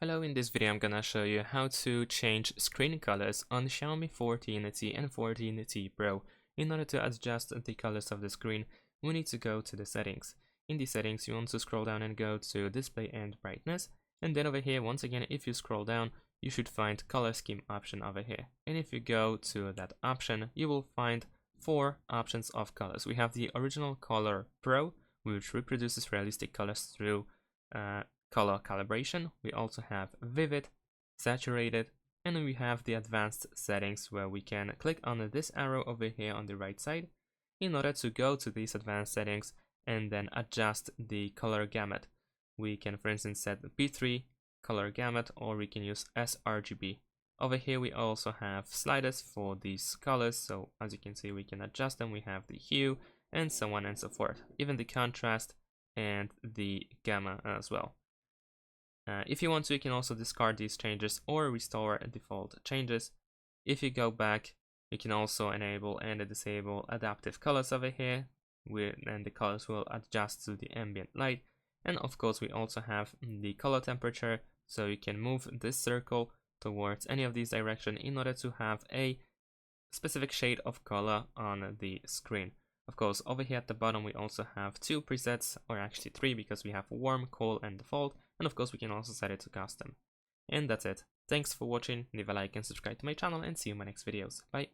Hello, in this video I'm gonna show you how to change screen colors on Xiaomi 14T and 14T Pro. In order to adjust the colors of the screen, we need to go to the settings. In the settings, you want to scroll down and go to display and brightness. And then over here, once again, if you scroll down, you should find color scheme option over here. And if you go to that option, you will find 4 options of colors. We have the original color Pro, which reproduces realistic colors through color calibration. We also have vivid, saturated, and we have the advanced settings where we can click on this arrow over here on the right side in order to go to these advanced settings and then adjust the color gamut. We can, for instance, set the P3 color gamut, or we can use sRGB. Over here we also have sliders for these colors, so as you can see we can adjust them. We have the hue and so on and so forth, even the contrast and the gamma as well. If you want to, you can also discard these changes or restore default changes. If you go back, you can also enable and disable adaptive colors over here, and the colors will adjust to the ambient light. And of course we also have the color temperature, so you can move this circle towards any of these directions in order to have a specific shade of color on the screen. Of course, over here at the bottom we also have 2 presets, or actually 3, because we have warm, cool, and default, and of course we can also set it to custom. And that's it. Thanks for watching, leave a like and subscribe to my channel, and see you in my next videos. Bye!